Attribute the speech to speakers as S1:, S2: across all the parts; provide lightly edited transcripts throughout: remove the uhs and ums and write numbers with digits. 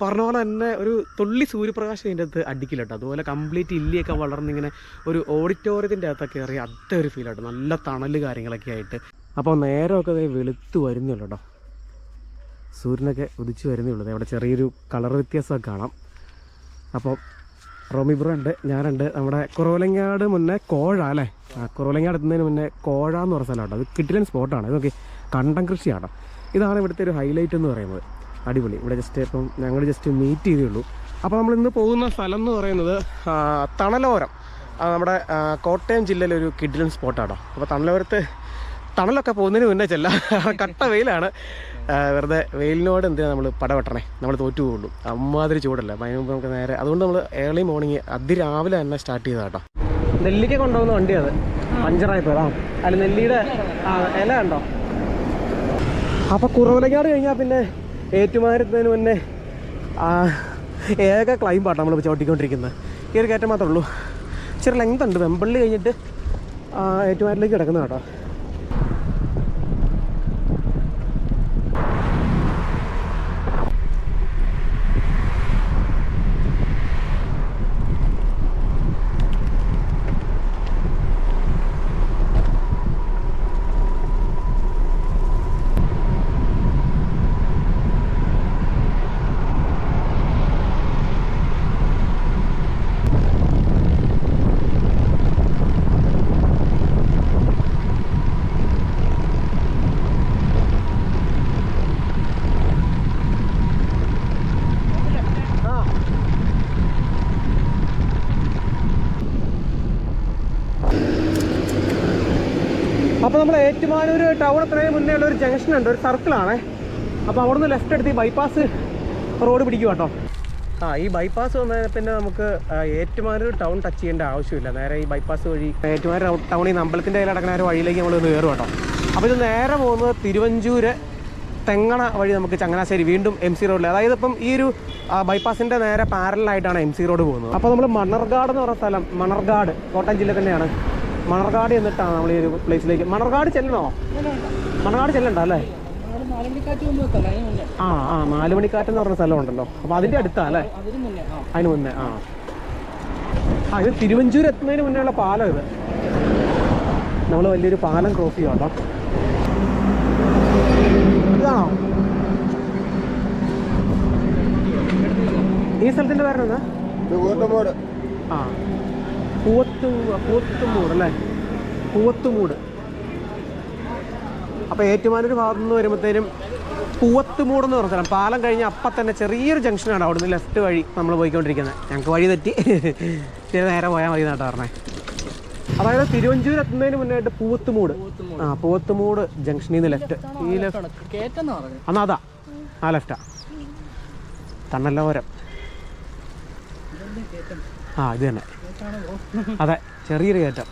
S1: പറഞ്ഞ പോലെ തന്നെ ഒരു തുള്ളി സൂര്യപ്രകാശം ഇതിൻ്റെ അകത്ത് അടിക്കില്ല കേട്ടോ. അതുപോലെ കംപ്ലീറ്റ് ഇല്ലിയൊക്കെ വളർന്നിങ്ങനെ ഒരു ഓഡിറ്റോറിയത്തിൻ്റെ അകത്തൊക്കെ കയറി അതേ ഒരു ഫീലാട്ടോ. നല്ല തണൽ കാര്യങ്ങളൊക്കെ ആയിട്ട്. അപ്പോൾ നേരമൊക്കെ വെളുത്ത് വരുന്നുള്ളൂ കേട്ടോ. സൂര്യനൊക്കെ ഉദിച്ച് വരുന്നേ ഉള്ളൂ. അവിടെ ചെറിയൊരു കളർ വ്യത്യാസമൊക്കെ കാണാം. അപ്പോൾ റോമി ബ്രോ ഉണ്ട്, ഞാനുണ്ട്. നമ്മുടെ കുറവലങ്ങാട് മുന്നേ കോഴ അല്ലേ, കുറവലങ്ങാട് എത്തുന്നതിന് മുന്നേ കോഴ എന്ന് പറഞ്ഞ സ്ഥലമാണ്. അത് കിട്ടിലൻ സ്പോട്ടാണ്. ഇത് നോക്കി കണ്ടം കൃഷിയാണ്. ഇതാണ് ഇവിടുത്തെ ഒരു ഹൈലൈറ്റ് എന്ന് പറയുന്നത്. അടിപൊളി. ഇവിടെ ജസ്റ്റ് ഇപ്പം ഞങ്ങൾ ജസ്റ്റ് മീറ്റ് ചെയ്തേ ഉള്ളൂ. അപ്പോൾ നമ്മളിന്ന് പോകുന്ന സ്ഥലം എന്ന് പറയുന്നത് തണലോരം. നമ്മുടെ കോട്ടയം ജില്ലയിലെ ഒരു കിഡിലൻ സ്പോട്ടാണ്. അപ്പോൾ തണലൊക്കെ പോകുന്നതിന് മുന്നേ കട്ട വെയിലാണ്. വെറുതെ വെയിലിനോട് എന്തിനാണ് നമ്മൾ പടവെട്ടണേ, നമ്മൾ തോറ്റു പോകുള്ളൂ. അമ്മാതിരി ചൂടല്ല. അതിന് മുമ്പ് നമുക്ക് നേരെ അതുകൊണ്ട് നമ്മൾ ഏർലി മോർണിംഗ് അതിരാവിലെ തന്നെ സ്റ്റാർട്ട് ചെയ്താൽ കേട്ടോ. നെല്ലിക്ക കൊണ്ടുപോകുന്ന വണ്ടിയാണ് പഞ്ചറായപ്പോൾ. അല്ല നെല്ലിയുടെ ഇല ഉണ്ടോ. അപ്പോൾ കുറവലങ്ങാട് കഴിഞ്ഞാൽ പിന്നെ ഏറ്റുമാനത്തിന് മുന്നേ ഏക ക്ലൈമ്പാട്ടോ നമ്മൾ ചവിട്ടിക്കൊണ്ടിരിക്കുന്നത്. ഈ ഒരു കയറ്റം മാത്രമേ ഉള്ളൂ. ഇച്ചിരി ലെങ്ത് ഉണ്ട്. വെമ്പള്ളി കഴിഞ്ഞിട്ട് ഏറ്റുമാനത്തിലേക്ക് കിടക്കുന്ന കേട്ടോ. അപ്പോൾ നമ്മൾ ഏറ്റുമാനൂർ ടൗൺ എത്തുന്നതിന് മുന്നേ ഉള്ള ഒരു ജംഗ്ഷൻ ഉണ്ട്, ഒരു സർക്കിളാണേ. അപ്പോൾ അവിടെ നിന്ന് ലെഫ്റ്റ് എടുത്ത് ഈ ബൈപ്പാസ് റോഡ് പിടിക്കുക കേട്ടോ. ഈ ബൈപ്പാസ് വന്നതിന് പിന്നെ നമുക്ക് ഏറ്റുമാനൂർ ടൗൺ ടച്ച് ചെയ്യേണ്ട ആവശ്യമില്ല. നേരെ ഈ ബൈപ്പാസ് വഴി ഏറ്റുമാനൂർ ടൗണിൽ നിന്ന് അമ്പലത്തിൻ്റെ കയ്യിൽ നടക്കുന്ന ഒരു വഴിയിലേക്ക് നമ്മളൊന്ന് കയറും കേട്ടോ. അപ്പോൾ ഇത് നേരെ പോകുന്നത് തിരുവഞ്ചൂര് തെങ്ങണ വഴി നമുക്ക് ചങ്ങനാശ്ശേരി വീണ്ടും MC റോഡിൽ. അതായത് ഇപ്പം ഈ ഒരു ബൈപ്പാസിൻ്റെ നേരെ പാരലായിട്ടാണ് MC റോഡ് പോകുന്നത്. അപ്പോൾ നമ്മൾ മണർകാട് എന്ന് പറഞ്ഞ സ്ഥലം, മണർകാട് കോട്ടയം ജില്ല തന്നെയാണ്. മണർകാട് എന്നിട്ടാണ് നമ്മൾ ഈ ഒരു പ്ലേസിലേക്ക്. മണർകാട് ചെല്ലണോ? മണർകാട് ചെല്ലണ്ട അല്ലേ? നാലുമണിക്കാറ്റ് എന്ന് പറഞ്ഞ സ്ഥലം ഉണ്ടല്ലോ. അപ്പോൾ അതിൻ്റെ അടുത്താ അല്ലേ? അതിന് മുന്നേ. ഇത് തിരുവഞ്ചൂർ എത്തുന്നതിന് മുന്നേ ഉള്ള പാലം. ഇത് നമ്മൾ വലിയൊരു പാലം ക്രോസ് ചെയ്യാം കേട്ടോ. ഇതാണോ ഈ സ്ഥലത്തിൻ്റെ പേരെന്താ? പൂവത്തുമൂട് അല്ലേ? പൂവത്തുമൂട്. അപ്പോൾ ഏറ്റുമാനൂർ ഭാഗത്തു നിന്ന് വരുമ്പോഴത്തേനും പൂവത്തുമൂട് എന്ന് പറഞ്ഞ സ്ഥലം. പാലം കഴിഞ്ഞ് അപ്പം തന്നെ ചെറിയൊരു ജംഗ്ഷനാണ്. അവിടെ നിന്ന് ലെഫ്റ്റ് വഴി നമ്മൾ പോയിക്കൊണ്ടിരിക്കുന്നത്. ഞങ്ങൾക്ക് വഴി തെറ്റി നേരെ പോയാൽ മതി എന്നാട്ടോ പറഞ്ഞേ. അതായത് തിരുവഞ്ചൂർ എത്തുന്നതിന് മുന്നായിട്ട് പൂവത്തുമൂട്. പൂവത്തുമൂട് ജംഗ്ഷനിൽ നിന്ന് ലെഫ്റ്റ്. ഈ ലെഫ്റ്റ് എന്നാ അതാ ലെഫ്റ്റാ. തണ്ണലോരം. ഇത് തന്നെ. അതെ, ചെറിയൊരു കയറ്റം.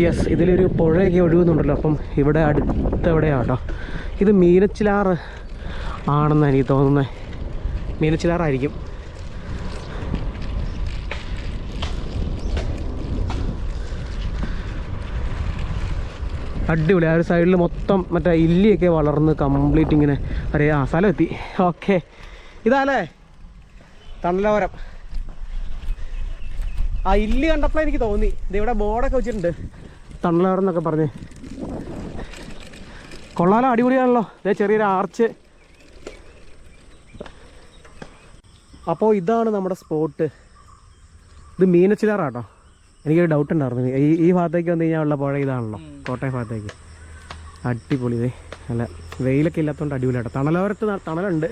S1: യെസ്, ഇതിലൊരു പുഴയൊക്കെ ഒഴുകുന്നുണ്ടല്ലോ. അപ്പം ഇവിടെ അടുത്തെവിടെയാണ് കേട്ടോ. ഇത് മീനച്ചിലാറ് ആണെന്ന് എനിക്ക് തോന്നുന്നത്. മീനച്ചിലാറായിരിക്കും. അടിപൊളി. ആ ഒരു സൈഡിൽ മൊത്തം മറ്റേ ഇല്ലിയൊക്കെ വളർന്ന് കംപ്ലീറ്റ് ഇങ്ങനെ സ്ഥലം എത്തി. ഓക്കെ, ഇതാല്ലേ തണലോരം. ഇല്ലി കണ്ടപ്പോൾ എനിക്ക് തോന്നി ഇവിടെ ബോർഡൊക്കെ വെച്ചിട്ടുണ്ട് തണലോരം എന്നൊക്കെ പറഞ്ഞ്. കൊള്ളാലോ, അടിപൊളിയാണല്ലോ. ഇതേ ചെറിയൊരു ആർച്ച്. അപ്പോൾ ഇതാണ് നമ്മുടെ സ്പോട്ട്. ഇത് മീനച്ചിലാറാട്ടോ. എനിക്കൊരു ഡൗട്ട് ഉണ്ടായിരുന്നു. ഈ ഭാഗത്തേക്ക് വന്നു കഴിഞ്ഞാൽ ഉള്ള പുഴ ഇതാണല്ലോ, കോട്ടയം ഭാഗത്തേക്ക്. അടിപൊളി. ഇതേ അല്ല, വെയിലൊക്കെ ഇല്ലാത്തതുകൊണ്ട് അടിപൊളിയാട്ടോ. തണലോരത്ത് തണലുണ്ട്.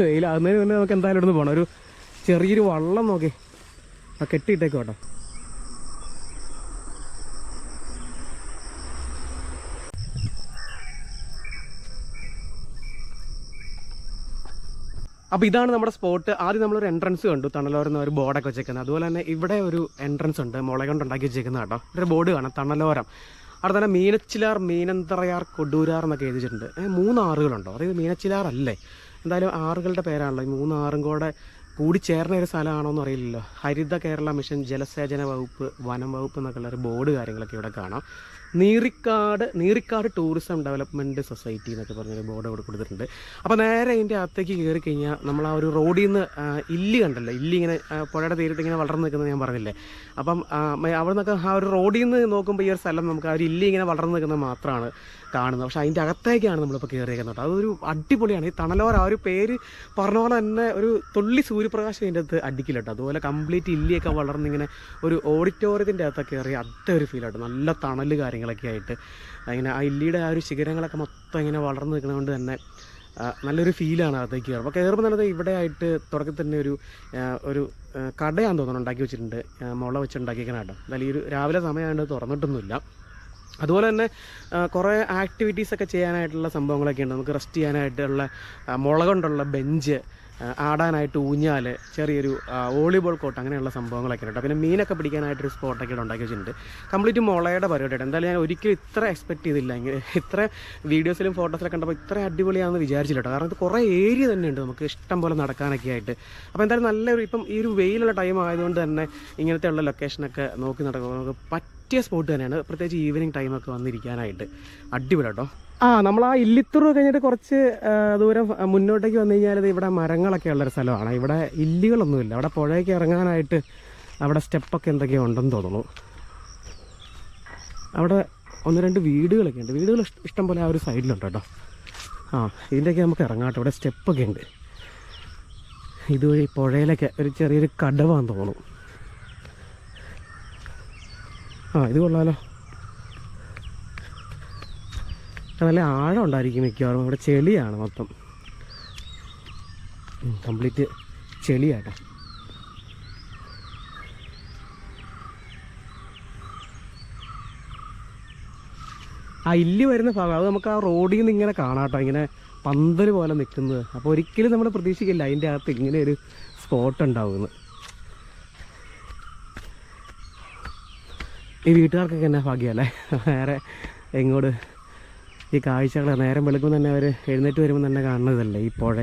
S1: വെയിലാകുന്നതിന് മുന്നേ നമുക്ക് എന്തായാലും ഇവിടുന്ന് പോകണം. ഒരു ചെറിയൊരു വള്ളം നോക്കി കെട്ടിയിട്ടേക്കും കേട്ടോ. അപ്പോൾ ഇതാണ് നമ്മുടെ സ്പോട്ട്. ആദ്യം നമ്മളൊരു എൻട്രൻസ് കണ്ടു, തണലോരം ഒരു ബോർഡൊക്കെ വെച്ചേക്കുന്നത്. അതുപോലെ തന്നെ ഇവിടെ ഒരു എൻട്രൻസ് ഉണ്ട്, മുള കൊണ്ട് ഉണ്ടാക്കി വെച്ചേക്കുന്നത് കേട്ടോ. ഒരു ബോർഡ് കാണാം, തണലോരം. അവിടെ തന്നെ മീനച്ചിലാർ, മീനന്തറയാർ, കൊടൂരാർ എന്നൊക്കെ എഴുതിയിട്ടുണ്ട്. 3 ആറുകളുണ്ടോ? അതായത് മീനച്ചിലാർ അല്ലേ? എന്തായാലും ആറുകളുടെ പേരാണല്ലോ. ഈ 3 ആറും കൂടി ചേർന്ന ഒരു സ്ഥലമാണോ എന്ന് അറിയില്ലല്ലോ. ഹരിത കേരള മിഷൻ, ജലസേചന വകുപ്പ്, വനം വകുപ്പ് എന്നൊക്കെ ഉള്ള ഒരു ബോർഡ് കാര്യങ്ങളൊക്കെ ഇവിടെ കാണാം. നീറിക്കാട് ടൂറിസം ഡെവലപ്മെൻറ്റ് സൊസൈറ്റി എന്നൊക്കെ പറഞ്ഞൊരു ബോർഡ് അവിടെ കൊടുത്തിട്ടുണ്ട്. അപ്പോൾ നേരെ അതിൻ്റെ അകത്തേക്ക് കയറി കഴിഞ്ഞാൽ നമ്മൾ ആ ഒരു റോഡിൽ നിന്ന് ഇല്ലി കണ്ടല്ലോ, ഇല്ലി ഇങ്ങനെ പുഴയുടെ തീരത്ത് ഇങ്ങനെ വളർന്നു നിൽക്കുന്നത് ഞാൻ പറഞ്ഞില്ലേ. അപ്പം അവിടെ നിന്നൊക്കെ ആ ഒരു റോഡിൽ നിന്ന് നോക്കുമ്പോൾ ഈ ഒരു സ്ഥലം നമുക്ക് ആ ഒരു ഇല്ലി ഇങ്ങനെ വളർന്നു നിൽക്കുന്നത് മാത്രമാണ് കാണുന്നത്. പക്ഷേ അതിൻ്റെ അകത്തേക്കാണ് നമ്മളിപ്പോൾ കയറിയേക്കുന്നത്. അതൊരു അടിപൊളിയാണ്. ഈ തണലോര ആ ഒരു പേര് പറഞ്ഞ പോലെ തന്നെ ഒരു തുള്ളി സൂര്യപ്രകാശം അതിൻ്റെ അകത്ത് അടിക്കില്ല കേട്ടോ. അതുപോലെ കംപ്ലീറ്റ് ഇല്ലിയൊക്കെ വളർന്നിങ്ങനെ ഒരു ഓഡിറ്റോറിയത്തിൻ്റെ അകത്തൊക്കെ കയറി അതൊരു ഫീലായിട്ട് നല്ല തണൽ കാര്യങ്ങളൊക്കെ ആയിട്ട് ഇങ്ങനെ ആ ഇല്ലിയുടെ ആ ഒരു ശിഖരങ്ങളൊക്കെ മൊത്തം ഇങ്ങനെ വളർന്നു നിൽക്കുന്നതുകൊണ്ട് തന്നെ നല്ലൊരു ഫീലാണ് അകത്തേക്ക് കയറും. അപ്പോൾ കയറുമ്പോൾ തന്നെ ഇവിടെ ആയിട്ട് തുടക്കത്തിൽ തന്നെ ഒരു കടയാന്ന് തോന്നുന്നു ഉണ്ടാക്കി വെച്ചിട്ടുണ്ട്, മുള വെച്ചുണ്ടാക്കിയിരിക്കണം കേട്ടോ. എന്തായാലും ഈ ഒരു രാവിലെ സമയമായിട്ട് തുറന്നിട്ടൊന്നുമില്ല. അതുപോലെ തന്നെ കുറേ ആക്ടിവിറ്റീസൊക്കെ ചെയ്യാനായിട്ടുള്ള സംഭവങ്ങളൊക്കെ ഉണ്ട്. നമുക്ക് റെസ്റ്റ് ചെയ്യാനായിട്ടുള്ള മുള കൊണ്ടുള്ള ബെഞ്ച്, ആടാനായിട്ട് ഊഞ്ഞാൽ, ചെറിയൊരു വോളിബോൾ കോട്ട്, അങ്ങനെയുള്ള സംഭവങ്ങളൊക്കെ ഉണ്ട്. പിന്നെ മീനൊക്കെ പിടിക്കാനായിട്ടൊരു സ്പോട്ടൊക്കെ ഉണ്ടാക്കി വെച്ചിട്ടുണ്ട്. കംപ്ലീറ്റ് മുളയുടെ പരിപാടിയാണ്. എന്തായാലും ഞാൻ ഒരിക്കലും ഇത്ര എക്സ്പെക്ട് ചെയ്തില്ല. ഇത്ര വീഡിയോസിലും ഫോട്ടോസിലൊക്കെ കണ്ടപ്പോൾ ഇത്ര അടിപൊളിയാണെന്ന് വിചാരിച്ചില്ല കേട്ടോ. കാരണം ഇത് കുറേ ഏരിയ തന്നെ ഉണ്ട് നമുക്ക് ഇഷ്ടം പോലെ നടക്കാനൊക്കെ ആയിട്ട്. അപ്പോൾ എന്തായാലും നല്ലൊരു ഇപ്പം ഈ ഒരു വെയിലുള്ള ടൈം ആയതുകൊണ്ട് തന്നെ ഇങ്ങനത്തെ ഉള്ള ലൊക്കേഷനൊക്കെ നോക്കി നടക്കുമ്പോൾ നമുക്ക് പറ്റിയ സ്പോട്ട് തന്നെയാണ്. പ്രത്യേകിച്ച് ഈവനിങ് ടൈമൊക്കെ വന്നിരിക്കാനായിട്ട് അടിപൊളി കേട്ടോ. നമ്മൾ ആ ഇല്ലിത്തുറ കഴിഞ്ഞിട്ട് കുറച്ച് ദൂരം മുന്നോട്ടേക്ക് വന്നു കഴിഞ്ഞാൽ ഇവിടെ മരങ്ങളൊക്കെ ഉള്ളൊരു സ്ഥലമാണ്. ഇവിടെ ഇല്ലികളൊന്നുമില്ല. അവിടെ പുഴയ്ക്ക് ഇറങ്ങാനായിട്ട് അവിടെ സ്റ്റെപ്പൊക്കെ എന്തൊക്കെയോ ഉണ്ടെന്ന് തോന്നുന്നു. അവിടെ 1-2 വീടുകളൊക്കെ ഉണ്ട്. വീടുകൾ ഇഷ്ടം പോലെ ആ ഒരു സൈഡിലുണ്ട് കേട്ടോ. ഇതിൻ്റെയൊക്കെ നമുക്ക് ഇറങ്ങാട്ടോ. ഇവിടെ സ്റ്റെപ്പൊക്കെ ഉണ്ട്. ഇതുവഴി പുഴയിലൊക്കെ ഒരു ചെറിയൊരു കടവാന്ന് തോന്നുന്നു. ഇത് കൊള്ളാലോ. നല്ല ആഴം ഉണ്ടായിരിക്കും മിക്കവാറും. ഇവിടെ ചെളിയാണ് മൊത്തം, കംപ്ലീറ്റ് ചെളിയാട്ടോ. ആ ഇല്ലി വരുന്ന ഭാഗം അത് നമുക്ക് ആ റോഡിൽ നിന്ന് ഇങ്ങനെ കാണാട്ടോ, ഇങ്ങനെ പന്തൽ പോലെ നിൽക്കുന്നത്. അപ്പോൾ ഒരിക്കലും നമ്മൾ പ്രതീക്ഷിക്കില്ല അതിൻ്റെ അകത്ത് ഇങ്ങനെ ഒരു സ്പോട്ട് ഉണ്ടാവുമെന്ന്. ഈ വീട്ടുകാർക്കൊക്കെ എന്നാ ഭാഗ്യമല്ലേ, നേരെ എങ്ങോട്ട് ഈ കാഴ്ചകൾ നേരം വെളുക്കുമ്പോൾ തന്നെ അവർ എഴുന്നേറ്റ് വരുമ്പോൾ തന്നെ കാണുന്നതല്ലേ ഈ പുഴ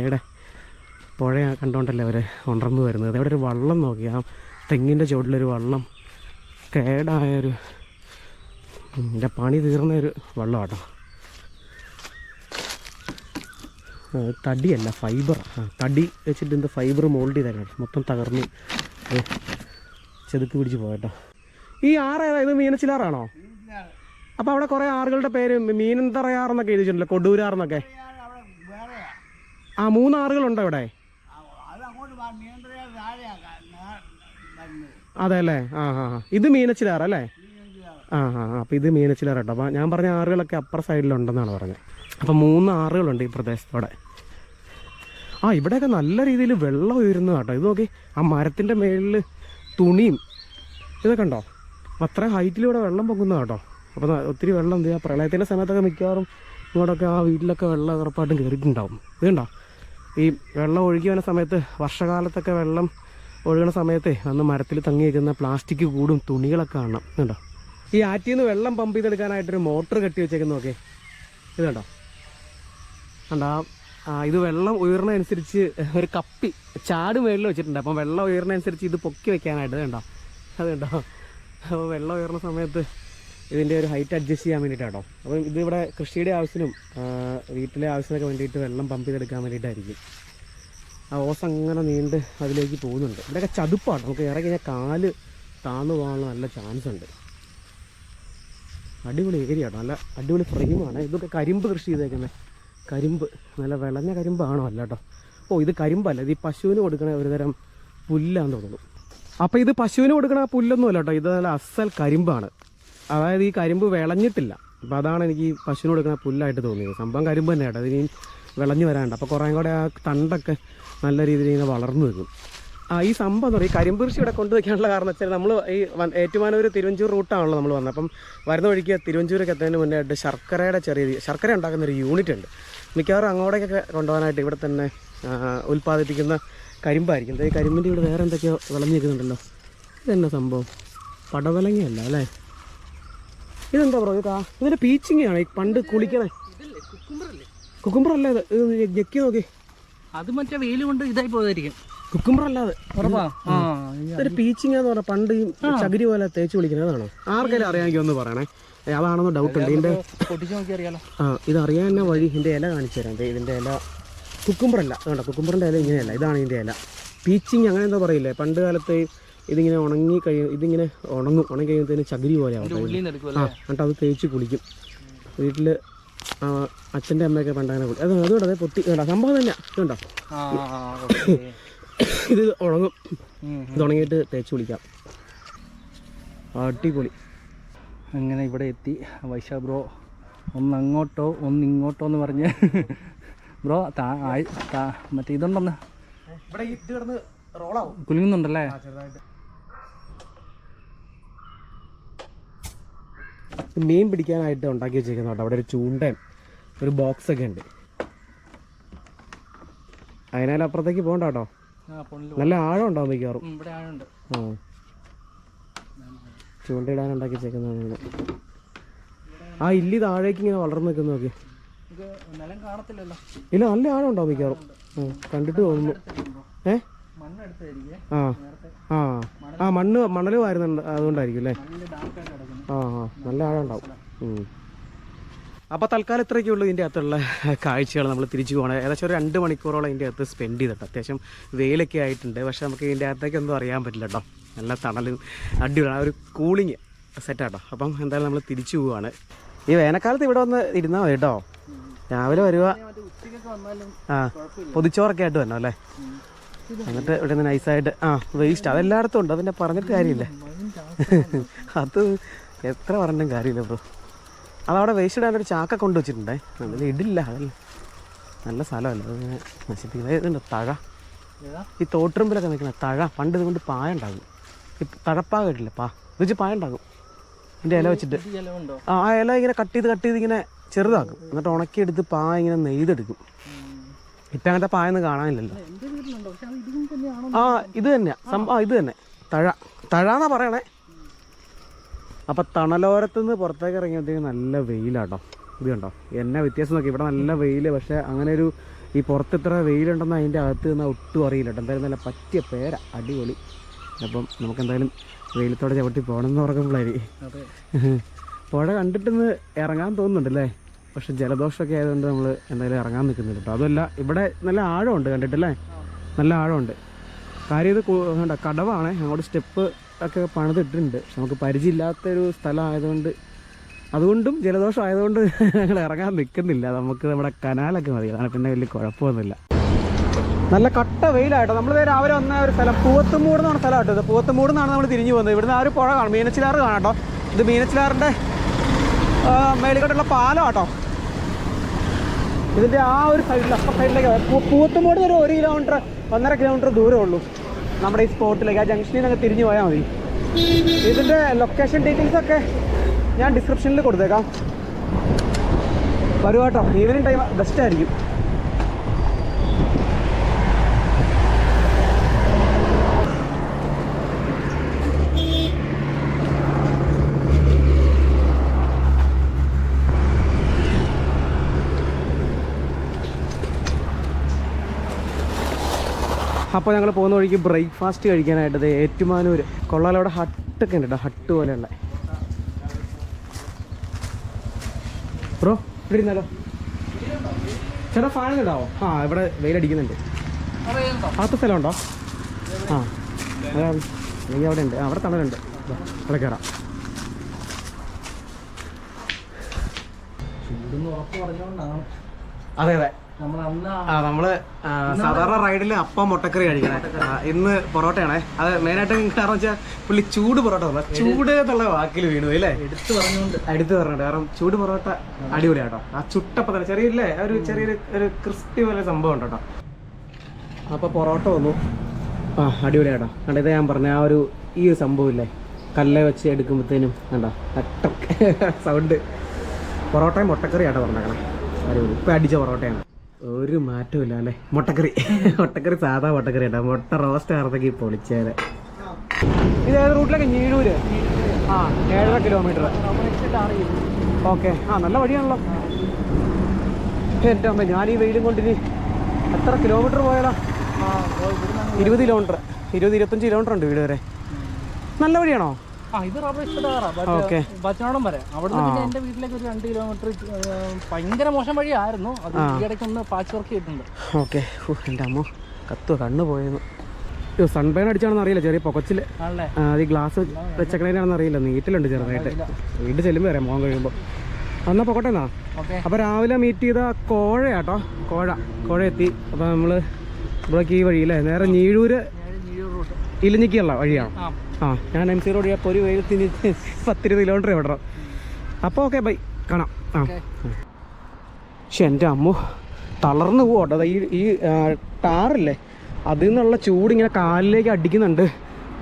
S1: കണ്ടുകൊണ്ടല്ലേ അവർ ഉണർന്നു വരുന്നത്. അവിടെ ഒരു വള്ളം നോക്കി, ആ തെങ്ങിൻ്റെ ചുവട്ടിലൊരു വള്ളം, കേടായൊരു എൻ്റെ പണി തീർന്നൊരു വെള്ളമാട്ടോ. തടിയല്ല, ഫൈബർ. തടി വെച്ചിട്ട് എന്ത് ഫൈബർ മോൾഡ് ചെയ്തേക്കാം, മൊത്തം തകർന്ന് ചെതുക്ക് പിടിച്ച് പോകട്ടോ. ഈ ആറേതാ ഇത്? മീനച്ചിലാറാണോ? അപ്പോൾ അവിടെ കുറേ ആറുകളുടെ പേര് മീനന്തറയാറെന്നൊക്കെ എഴുതിയിട്ടുണ്ടല്ലോ, കൊടുവൂരാറെന്നൊക്കെ. 3 ആറുകളുണ്ടോ ഇവിടെ? അതെ അല്ലേ. ഇത് മീനച്ചിലാറല്ലേ? അപ്പോൾ ഇത് മീനച്ചിലാറ് കേട്ടോ. അപ്പോൾ ഞാൻ പറഞ്ഞ ആറുകളൊക്കെ അപ്പുറ സൈഡിലുണ്ടെന്നാണ് പറഞ്ഞത്. അപ്പോൾ 3 ആറുകളുണ്ട് ഈ പ്രദേശത്തോടെ. ഇവിടെയൊക്കെ നല്ല രീതിയിൽ വെള്ളം ഉയരുന്നു കേട്ടോ. ഇത് നോക്കി, ആ മരത്തിൻ്റെ മേളിൽ തുണിയും ഇതൊക്കെ ഉണ്ടോ, അത്ര ഹൈറ്റിലൂടെ വെള്ളം പൊങ്ങുന്ന കേട്ടോ. അപ്പോൾ ഒത്തിരി വെള്ളം എന്ത് ചെയ്യുക, പ്രളയത്തിൻ്റെ സമയത്തൊക്കെ മിക്കവാറും ഇങ്ങോട്ടൊക്കെ ആ വീട്ടിലൊക്കെ വെള്ളം ഉറപ്പായിട്ടും കയറിയിട്ടുണ്ടാവും. ഇതുണ്ടോ, ഈ വെള്ളം ഒഴുകി വരുന്ന സമയത്ത്, വർഷകാലത്തൊക്കെ വെള്ളം ഒഴുകുന്ന സമയത്ത് അന്ന് മരത്തിൽ തങ്ങി വയ്ക്കുന്ന പ്ലാസ്റ്റിക് കൂടും തുണികളൊക്കെ കാണണം. ഇതുണ്ടോ, ഈ ആറ്റിൽ നിന്ന് വെള്ളം പമ്പ് ചെയ്തെടുക്കാനായിട്ടൊരു മോട്ടർ കെട്ടി വെച്ചേക്കുന്ന നോക്കേ. ഇതുണ്ടോ, കണ്ടോ, ഇത് വെള്ളം ഉയർന്നതനുസരിച്ച് ഒരു കപ്പി ചാട് മേളിൽ വെച്ചിട്ടുണ്ട്. അപ്പം വെള്ളം ഉയർന്നതനുസരിച്ച് ഇത് പൊക്കി വെക്കാനായിട്ട് കണ്ടോ, അതുണ്ടോ. അപ്പോൾ വെള്ളം ഉയർന്ന സമയത്ത് ഇതിൻ്റെ ഒരു ഹൈറ്റ് അഡ്ജസ്റ്റ് ചെയ്യാൻ വേണ്ടിയിട്ടാട്ടോ. അപ്പം ഇതിവിടെ കൃഷിയുടെ ആവശ്യത്തിനും വീട്ടിലെ ആവശ്യത്തിനൊക്കെ വേണ്ടിയിട്ട് വെള്ളം പമ്പ് ചെയ്തെടുക്കാൻ വേണ്ടിയിട്ടായിരിക്കും. ആ ഓസ് അങ്ങനെ നീണ്ട് അതിലേക്ക് പോകുന്നുണ്ട്. ഇവിടെയൊക്കെ ചതുപ്പാണ്, നമുക്ക് ഇറങ്ങി കഴിഞ്ഞാൽ കാല് താന്നു പോകാനുള്ള നല്ല ചാൻസ് ഉണ്ട്. അടിപൊളി ഏരിയ ആട്ടോ, നല്ല അടിപൊളി ഫ്രെയിമാണ്. ഇതൊക്കെ കരിമ്പ് കൃഷി ചെയ്തേക്കുന്നത്. കരിമ്പ് നല്ല വിളഞ്ഞ കരിമ്പാണോ? അല്ല കേട്ടോ. ഇത് കരിമ്പല്ല, ഇത് ഈ പശുവിന് കൊടുക്കണ ഒരുതരം പുല്ലാന്ന് തോന്നുന്നു. അപ്പോൾ ഇത് പശുവിന് കൊടുക്കണ പുല്ലൊന്നും അല്ല കേട്ടോ, ഇത് നല്ല അസൽ കരിമ്പാണ്. അതായത് ഈ കരിമ്പ് വിളഞ്ഞിട്ടില്ല. അപ്പോൾ അതാണ് എനിക്ക് ഈ പശുവിന് കൊടുക്കുന്ന പുല്ലായിട്ട് തോന്നിയത്. സംഭവം കരിമ്പ് തന്നെ കേട്ടോ, ഇതിനി വിളഞ്ഞ് വരാണ്ട്. അപ്പോൾ കുറേ കൂടെ ആ തണ്ടൊക്കെ നല്ല രീതിയിൽ ഇങ്ങനെ വളർന്നു നിൽക്കും. ഈ സംഭവം എന്ന് പറയും, ഈ കരിമ്പ് കൃഷി ഇവിടെ കൊണ്ടുവയ്ക്കാനുള്ള കാരണം വെച്ചാൽ നമ്മൾ ഈ ഏറ്റുമാനൂർ തിരുവഞ്ചൂർ റൂട്ടാണല്ലോ നമ്മൾ വന്നത്. അപ്പം വരുന്ന വഴിക്ക് തിരുവഞ്ചൂരൊക്കെ എത്തുന്നതിന് മുന്നേ ആയിട്ട് ശർക്കര ഉണ്ടാക്കുന്നൊരു യൂണിറ്റ് ഉണ്ട്. മിക്കവാറും അങ്ങോട്ടേക്കൊക്കെ കൊണ്ടുപോകാനായിട്ട് ഇവിടെ തന്നെ ഉൽപ്പാദിപ്പിക്കുന്ന കരിമ്പായിരിക്കും. ഈ കരിമ്പിൻ്റെ ഇവിടെ വേറെ എന്തൊക്കെയോ വിളഞ്ഞ് നിൽക്കുന്നുണ്ടല്ലോ. ഇതെന്നാ സംഭവം? പടവലങ്ങയല്ല അല്ലേ? ഇതെന്താ പറയുക, ഇതിൻ്റെ പീച്ചിങ്ങയാണ് ഈ പണ്ട് കുളിക്കണേ. കുക്കുംബർ അല്ലേ ഇത്? ഞെക്കി നോക്കി,
S2: അത് മറ്റേ വെയിൽ കൊണ്ട് ഇതായി പോയതായിരിക്കും.
S1: കുക്കുംബർ അല്ലാതെ ഇതൊരു പീച്ചിങ്ങാന്ന് പറഞ്ഞാൽ പണ്ട് ഈ ചകിരി പോലെ തേച്ച് കുളിക്കുന്നതാണോ? ആർക്കെങ്കിലും അറിയാമെങ്കിൽ ഒന്ന് പറയണേ. അതാണെന്ന് ഡൗട്ട് ഉണ്ട്. ഇതിൻ്റെ
S2: പൊട്ടിച്ച് നോക്കി അറിയാലോ.
S1: ഇതറിയാൻ തന്നെ വഴി ഇതിൻ്റെ ഇല കാണിച്ചു തരാം. ഇതിൻ്റെ ഇല കുക്കുംബറല്ല, അതുകൊണ്ടോ കുക്കുംബറിൻ്റെ ഇല ഇങ്ങനെയല്ല, ഇതാണ് ഇതിൻ്റെ ഇല. പീച്ചിങ് അങ്ങനെ എന്താ പറയില്ലേ, പണ്ട് കാലത്ത് ഇതിങ്ങനെ ഉണങ്ങി ഇതിങ്ങനെ ഉണങ്ങി കഴിയുമ്പോഴത്തേന് ചകിരി പോലെ ആവും. എന്നിട്ട് അത് തേച്ച് കുളിക്കും. വീട്ടിൽ അച്ഛൻ്റെ അമ്മയൊക്കെ പണ്ട് അങ്ങനെ കുളിക്കും. അതുകൊണ്ട് അതെ പൊട്ടി കേട്ടോ, സംഭവം തന്നെ ഇതുണ്ടോ, ഇത് ഉണങ്ങും. ഇത് ഉണങ്ങിയിട്ട് തേച്ച് കുളിക്കാം. അടിപൊളി.
S2: അങ്ങനെ ഇവിടെ എത്തി. വൈശാഖ് ബ്രോ ഒന്ന് അങ്ങോട്ടോ ഒന്ന് ഇങ്ങോട്ടോ എന്ന് പറഞ്ഞ് ബ്രോ മറ്റേ ഇതുണ്ടെന്ന്
S1: ഇവിടെ ഇത് കിടന്ന് റോളാവും,
S2: കുലുങ്ങുന്നുണ്ടല്ലേ.
S1: മീൻ പിടിക്കാനായിട്ട് ഉണ്ടാക്കി വെച്ചേക്കുന്നുണ്ട്. അവിടെ ഒരു ചൂണ്ടയും ഒരു ബോക്സൊക്കെ ഉണ്ട്. അതിനപ്പുറത്തേക്ക് പോകണ്ട കേട്ടോ, നല്ല ആഴം ഉണ്ടാവും മിക്കവാറും. ചൂണ്ടയിടാൻ ഉണ്ടാക്കി വെച്ചേക്കുന്നതാണ്. ആ ഇല്ലി താഴേക്ക് ഇങ്ങനെ വളർന്നു നിൽക്കുന്ന നോക്കി. ഇല്ല, നല്ല ആഴം ഉണ്ടാവും മിക്കവാറും. കണ്ടിട്ട് തോന്നുന്നു. മണൽ വാരുന്നുണ്ട്, അതുകൊണ്ടായിരിക്കും അല്ലേ. നല്ല ആഴം ഉണ്ടാവും. അപ്പോൾ തൽക്കാലം ഇത്രയൊക്കെ ഉള്ളൂ ഇതിൻ്റെ അകത്തുള്ള കാഴ്ചകൾ. നമ്മൾ തിരിച്ചു പോകണം. ഏകദേശം ഒരു 2 മണിക്കൂറോളം ഇതിൻ്റെ അകത്ത് സ്പെൻഡ് ചെയ്തിട്ട് അത്യാവശ്യം വെയിലൊക്കെ ആയിട്ടുണ്ട്. പക്ഷേ നമുക്ക് ഇതിൻ്റെ അകത്തേക്കൊന്നും അറിയാൻ പറ്റില്ല കേട്ടോ. നല്ല തണലും അടിപൊളിയാണ്, ഒരു കൂളിങ് സെറ്റാട്ടോ. അപ്പം എന്തായാലും നമ്മൾ തിരിച്ചു പോവുകയാണ്. ഈ വേനൽക്കാലത്ത് ഇവിടെ വന്ന് ഇരുന്നാൽ മതി കേട്ടോ. രാവിലെ വരിക, പൊതിച്ചോറൊക്കെ ആയിട്ട് വരണം അല്ലേ. എന്നിട്ട് ഇവിടെ നിന്ന് നൈസായിട്ട് വേസ്റ്റ് അതെല്ലായിടത്തും ഉണ്ട്, അതിൻ്റെ പറഞ്ഞിട്ട് കാര്യമില്ല. അത് എത്ര പറഞ്ഞിട്ടും കാര്യമില്ല ബ്രോ. അതവിടെ വേസ്റ്റ് ഇടാനൊരു ചാക്ക കൊണ്ട് വെച്ചിട്ടുണ്ടേ, അതിൽ ഇടില്ല. അതല്ല നല്ല സ്ഥലമല്ല, അതിങ്ങനെ നശിപ്പിക്കുന്നത്. ഇതുണ്ട് തഴ, ഈ തോട്ടുറുമ്പിലൊക്കെ നിൽക്കുന്ന തഴ. പണ്ട് ഇതുകൊണ്ട് പായ ഉണ്ടാകും. ഈ തഴപ്പാ കേട്ടില്ല, ഇത് വെച്ച് പായ ഉണ്ടാകും. ഇതിൻ്റെ ഇല വെച്ചിട്ട് ആ ഇല ഇങ്ങനെ കട്ട് ചെയ്ത് ഇങ്ങനെ ചെറുതാക്കും. എന്നിട്ട് ഉണക്കിയെടുത്ത് പായ ഇങ്ങനെ നെയ്തെടുക്കും. ഇപ്പം അങ്ങനത്തെ പായൊന്നും കാണാനില്ലല്ലോ. ഇത് തന്നെയാ സംഭവം, ഇത് തന്നെ തഴാന്നാ പറയണേ. അപ്പം തണലോരത്തുനിന്ന് പുറത്തേക്ക് ഇറങ്ങിയപ്പോഴത്തേക്ക് നല്ല വെയിലാട്ടോ. ഇത് കണ്ടോ എന്നെ വ്യത്യാസം നോക്കി. ഇവിടെ നല്ല വെയിൽ, പക്ഷേ അങ്ങനെ ഒരു ഈ പുറത്ത് ഇത്ര വെയിലുണ്ടെന്ന് അതിൻ്റെ അകത്ത് നിന്ന് ഒട്ടും അറിയില്ല കേട്ടോ. എന്തായാലും നല്ല പറ്റിയ പേര, അടിപൊളി. അപ്പം നമുക്കെന്തായാലും വെയിലത്തോടെ ചവിട്ടി പോകണമെന്ന് ഉറങ്ങുമ്പോഴായിരിക്കും. പുഴ കണ്ടിട്ടൊന്ന് ഇറങ്ങാൻ തോന്നുന്നുണ്ടല്ലേ, പക്ഷെ ജലദോഷമൊക്കെ ആയതുകൊണ്ട് നമ്മൾ എന്തായാലും ഇറങ്ങാൻ നിൽക്കുന്നില്ല കേട്ടോ. അതുമല്ല ഇവിടെ നല്ല ആഴമുണ്ട്, കണ്ടിട്ടല്ലേ, നല്ല ആഴമുണ്ട്. കാര്യം ഇത് വേണ്ട കടവാണ്, അങ്ങോട്ട് സ്റ്റെപ്പ് ഒക്കെ പണിതിട്ടിട്ടുണ്ട്. പക്ഷെ നമുക്ക് പരിചയമില്ലാത്തൊരു സ്ഥലം ആയതുകൊണ്ട്, അതുകൊണ്ടും ജലദോഷം ആയതുകൊണ്ട് ഞങ്ങൾ ഇറങ്ങാൻ നിൽക്കുന്നില്ല. നമുക്ക് നമ്മുടെ കനാലൊക്കെ മതി, അതാണ് പിന്നെ വലിയ കുഴപ്പമൊന്നുമില്ല. നല്ല കട്ട വെയിലായിട്ടോ. നമ്മൾ രാവിലെ വന്ന ഒരു സ്ഥലം പൂവത്തുമൂട് എന്ന് പറഞ്ഞ സ്ഥലം കേട്ടോ. ഇത് പൂവത്തുമൂട് നിന്നാണ് നമ്മൾ തിരിഞ്ഞു പോകുന്നത്. ഇവിടുന്ന് ആ ഒരു പുഴ കാണും, മീനച്ചിലാറ് കാണാം കേട്ടോ. ഇത് മീനച്ചിലാറിൻ്റെ മേളിക്കോട്ടുള്ള പാലം കേട്ടോ. ഇതിൻ്റെ ആ ഒരു സൈഡിൽ അപ്പർ സൈഡിലേക്ക് പൂവത്തുമൂട് ഒരു 1 കിലോമീറ്റർ 1.5 കിലോമീറ്റർ ദൂരമേ ഉള്ളൂ നമ്മുടെ ഈ സ്പോട്ടിലേക്ക്. ആ ജംഗ്ഷനിൽ നിന്നൊക്കെ തിരിഞ്ഞു പോയാൽ മതി. ഇതിൻ്റെ ലൊക്കേഷൻ ഡീറ്റെയിൽസൊക്കെ ഞാൻ ഡിസ്ക്രിപ്ഷനിൽ കൊടുത്തേക്കാം. വരും കേട്ടോ, ഈവനിങ് ടൈം ബെസ്റ്റായിരിക്കും. അപ്പോൾ ഞങ്ങൾ പോകുന്ന വഴിക്ക് ബ്രേക്ക്ഫാസ്റ്റ് കഴിക്കാനായിട്ട് ഏറ്റുമാനൂർ കൊള്ളാലവിടെ ഹട്ടൊക്കെ ഉണ്ട് കേട്ടോ, ഹട്ട് പോലെയുള്ള. ബ്രോ ഇവിടെ ഇരുന്നാലോ ചേട്ടാ, ഫാൻ ഉണ്ടാവോ? ഇവിടെ വെയിലടിക്കുന്നുണ്ട്. അടുത്ത സ്ഥലമുണ്ടോ? അതാണ് നീ അവിടെ ഉണ്ട്, അവിടെ തണലുണ്ട്, അവിടെ കയറാം. അതെ അതെ, നമ്മള് സാധാരണ റൈഡിൽ അപ്പം മുട്ടക്കറി കഴിക്കണേ. ഇന്ന് പൊറോട്ടയാണേ. അത് മെയിനായിട്ട് കാരണം വെച്ചാൽ പുള്ളി ചൂട് പൊറോട്ട പറഞ്ഞ ചൂട് എന്നുള്ള വാക്കിൽ വീണു അല്ലേ, എടുത്ത് പറഞ്ഞിട്ട്. കാരണം ചൂട് പൊറോട്ട അടിപൊളിയാട്ടോ. ആ ചുട്ടപ്പം തന്നെ ചെറിയില്ലേ, ഒരു ചെറിയൊരു ക്രിസ്പി പോലെ സംഭവം ഉണ്ട് കേട്ടോ. അപ്പോൾ പൊറോട്ട വന്നു, അടിപൊളിയാട്ടോ. കണ്ട ഇത് ഞാൻ പറഞ്ഞ ആ ഒരു ഈ ഒരു സംഭവം ഇല്ലേ, കല്ല് വെച്ച് എടുക്കുമ്പോഴത്തേനും കണ്ടോ സൗണ്ട്. പൊറോട്ടയും മുട്ടക്കറി ആട്ടോ പറഞ്ഞേക്കണം, അടിപൊളി. ഇപ്പം അടിച്ച പൊറോട്ടയാണ്, ഒരു മാറ്റവും ഇല്ല അല്ലേ. മുട്ടക്കറി സാധാ മുട്ടക്കറി ഉണ്ടാവും, മുട്ട റോസ്റ്റ് ആർത്തേക്ക് പൊളിച്ചേരെ. ഇത് ഏത് റൂട്ടിലേക്ക്? ഞീഴൂര്. 7.5 കിലോമീറ്റർ. ഓക്കെ, നല്ല വഴിയാണല്ലോ. എൻ്റെ അമ്മ, ഞാൻ ഈ വെയിലും കൊണ്ടിനി എത്ര കിലോമീറ്റർ പോയാലോ? 20 കിലോമീറ്റർ, 20-25 കിലോമീറ്റർ ഉണ്ട് വീട് വരെ. നല്ല വഴിയാണോ?
S2: ഇത് റബ്ബർ എസ്റ്റേറ്റ്
S1: ഓക്കെ
S2: ബച്ചനോടം വരെ. അവിടുന്ന് പിന്നെ എൻ്റെ വീട്ടിലേക്ക് ഒരു 2 കിലോമീറ്റർ ഭയങ്കര മോശം വഴിയായിരുന്നു. അത് ഈയിടയ്ക്ക് ഒന്ന് പാച്ച് വർക്ക് ചെയ്തിട്ടുണ്ട്.
S1: ഓക്കെ. എൻ്റെ അമ്മ കത്തുവോ, കണ്ണ് പോയിരുന്നു. സൺബേൺ അടിച്ചാണെന്ന് അറിയില്ല, ചെറിയ പൊക്കച്ചിൽ അത് ഈ ഗ്ലാസ് വെച്ചേക്കണേനാണെന്ന് അറിയില്ല, നീറ്റിലുണ്ട് ചെറുതായിട്ട്. വീട്ടിൽ ചെല്ലുമ്പോൾ വരാം മോൻ കഴിയുമ്പോൾ. എന്നാൽ പൊക്കട്ടെ എന്നാ. അപ്പോൾ രാവിലെ മീറ്റ് ചെയ്ത കോഴയാട്ടോ, കോഴ എത്തി. അപ്പോൾ നമ്മൾ ഇവിടേക്ക് ഈ വഴിയില്ലേ നേരെ ഞീഴൂര് ഇലിഞ്ഞിക്കുള്ള വഴിയാണ്. ഞാൻ MC റോഡ് അപ്പോൾ ഒരു വെയിലത്തിന് 10-20 കിലോമീറ്റർ വിടണം. അപ്പോൾ ഓക്കെ ബൈ, കാണാം. പക്ഷെ എൻ്റെ അമ്മ തളർന്നു പോകട്ടോ. ഈ ടാറില്ലേ അതിൽ നിന്നുള്ള ചൂട് ഇങ്ങനെ കാലിലേക്ക് അടിക്കുന്നുണ്ട്.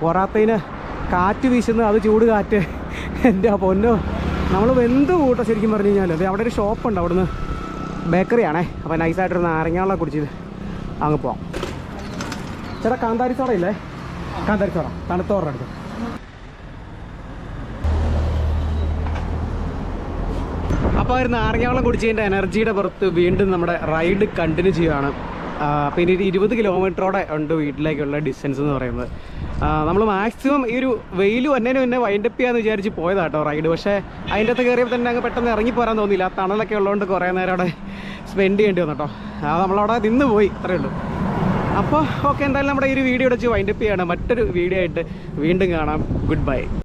S1: പോരാത്തതിന് കാറ്റ് വീശുന്നത്, അത് ചൂട് കാറ്റ്. എൻ്റെ ആ പൊന്നോ, നമ്മൾ വെന്ത് കൂട്ടോ ശരിക്കും പറഞ്ഞു കഴിഞ്ഞാൽ. അത് അവിടെ ഒരു ഷോപ്പുണ്ട്, അവിടുന്ന് ബേക്കറിയാണേ. അപ്പോൾ നൈസായിട്ടൊരു നാരങ്ങാവെള്ളം കുടിച്ചത് അങ്ങ് പോവാം. ചേട്ടാ കാന്താരി സോഡ ഇല്ലേ? കാന്താരി സോഡ തണുത്തോറുടെ അടുത്ത്. അപ്പോൾ ഒരു നാരങ്ങാവെള്ളം കുടിച്ചതിൻ്റെ എനർജിയുടെ പുറത്ത് വീണ്ടും നമ്മുടെ റൈഡ് കണ്ടിന്യൂ ചെയ്യുകയാണ്. പിന്നെ 20 കിലോമീറ്ററോടെ ഉണ്ട് വീട്ടിലേക്കുള്ള ഡിസ്റ്റൻസ് എന്ന് പറയുന്നത്. നമ്മൾ മാക്സിമം ഈ ഒരു വെയിൽ വന്നതിന് മുന്നേ വൈൻഡപ്പ് ചെയ്യാമെന്ന് വിചാരിച്ച് പോയതാട്ടോ റൈഡ്. പക്ഷേ അതിൻ്റെ അകത്ത് കയറിയപ്പോൾ തന്നെ അങ്ങ് പെട്ടെന്ന് ഇറങ്ങിപ്പോരാൻ തോന്നിയില്ല. ആ തണലൊക്കെ ഉള്ളതുകൊണ്ട് കുറേ നേരം അവിടെ സ്പെൻഡ് ചെയ്യേണ്ടി വന്നു കേട്ടോ. നമ്മളവിടെ നിന്ന് പോയി, അത്രയേ ഉള്ളൂ. അപ്പോൾ ഓക്കെ, എന്തായാലും നമ്മുടെ ഈ ഒരു വീഡിയോ വെച്ച് വൈൻഡപ്പ് ചെയ്യാണ്. മറ്റൊരു വീഡിയോ ആയിട്ട് വീണ്ടും കാണാം. Good bye.